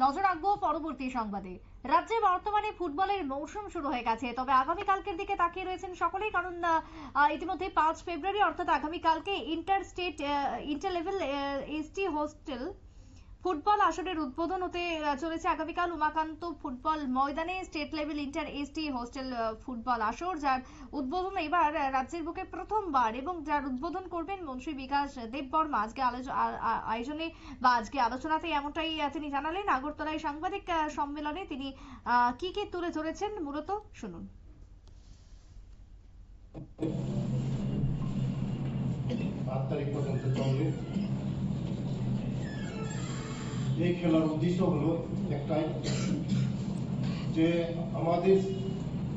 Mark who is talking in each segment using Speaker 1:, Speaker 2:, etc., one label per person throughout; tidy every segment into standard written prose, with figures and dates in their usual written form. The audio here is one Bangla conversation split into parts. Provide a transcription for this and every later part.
Speaker 1: নজর রাখবো পরবর্তী সংবাদে। রাজ্যে বর্তমানে ফুটবলের মৌসুম শুরু হয়ে গেছে, তবে আগামীকালকের দিকে তাকিয়ে রয়েছেন সকলেই, কারণ ইতিমধ্যে 5 ফেব্রুয়ারি অর্থাৎ আগামীকালকে inter level ST hostel football আসরের উদ্বোধন হতে চলেছে। আগামীকাল উমাকান্ত ফুটবল ময়দানে state level inter ST hostel football আসর, যার উদ্বোধন এবার রাজ্যের বুকে প্রথমবার এবং যার উদ্বোধন করবেন মন্ত্রী বিকাশ দেববর্মা। আজকে আয়োজনে বা আজকে আলোচনাতে এমনটাই তিনি জানালেন। আগরতলায় সাংবাদিক সম্মেলনে তিনি কি কি তুলে ধরেছেন মূলত শুনুন।
Speaker 2: 8 তারিখ পর্যন্ত চলবে। এই খেলার উদ্দেশ্য হলো একটাই, যে আমাদের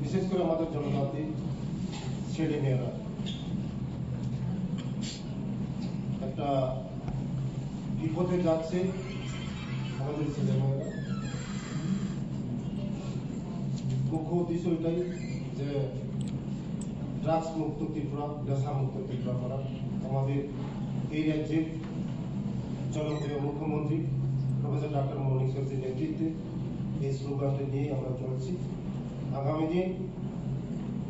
Speaker 2: বিশেষ করে আমাদের জনজাতি ছেলেমেয়েরা একটা বিপদে যাচ্ছে। আমাদের ছেলেমেয়েরা মুখ্য উদ্দেশ্য এটাই যে ড্রাগস মুক্ত ত্রিপুরা, নেশা মুক্ত ত্রিপুরা করা। আমাদের এই রাজ্যের জনপ্রিয় মুখ্যমন্ত্রী প্রফেসর ডক্টর মৌলিক সরকারের নেতৃত্বে এই স্লোগানটি নিয়ে আমরা চলছি। আগামী দিন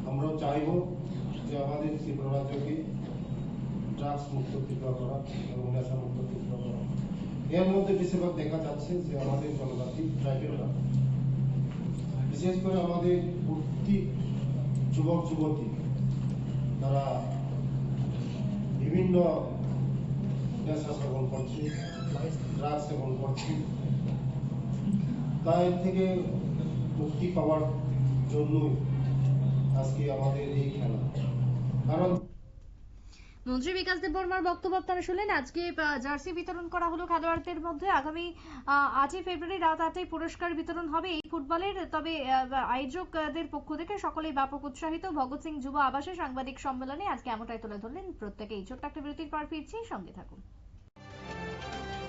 Speaker 2: আমরাও চাইব যে আমাদের ত্রিপুরা রাজ্যকে ড্রাগস মুক্ত ত্রিপুরা করা এবং নেশা মুক্ত ত্রিপুরা করা। এর মধ্যে বেশিরভাগ দেখা যাচ্ছে যে আমাদের জনজাতি ট্রাইবেলরা, বিশেষ করে আমাদের প্রত্যেক যুবক যুবতী, তারা বিভিন্ন নেশা সেবন করছে, ড্রাগস সেবন করছে। তাই থেকে মুক্তি পাওয়ার জন্যই আজকে আমাদের এই খেলা। কারণ
Speaker 1: মন্ত্রী বিকাশ দেববর্মার বক্তব্য আপনারা শুনলেন। আজকে জার্সি বিতরণ করা হলো খেলোয়াড়দের মধ্যে। আগামী 8 ফেব্রুয়ারি রাত 8টায় পুরস্কার বিতরণ হবে এই ফুটবলের। তবে আয়োজকদের পক্ষ থেকে সকলেই ব্যাপক উৎসাহিত। ভগৎ সিং যুব আবাসে সাংবাদিক সম্মেলনে আজকে এমনটাই তুলে ধরলেন প্রত্যেকেই। ছোট্ট একটা বিরতির পর ফিরছি, সঙ্গে থাকুন।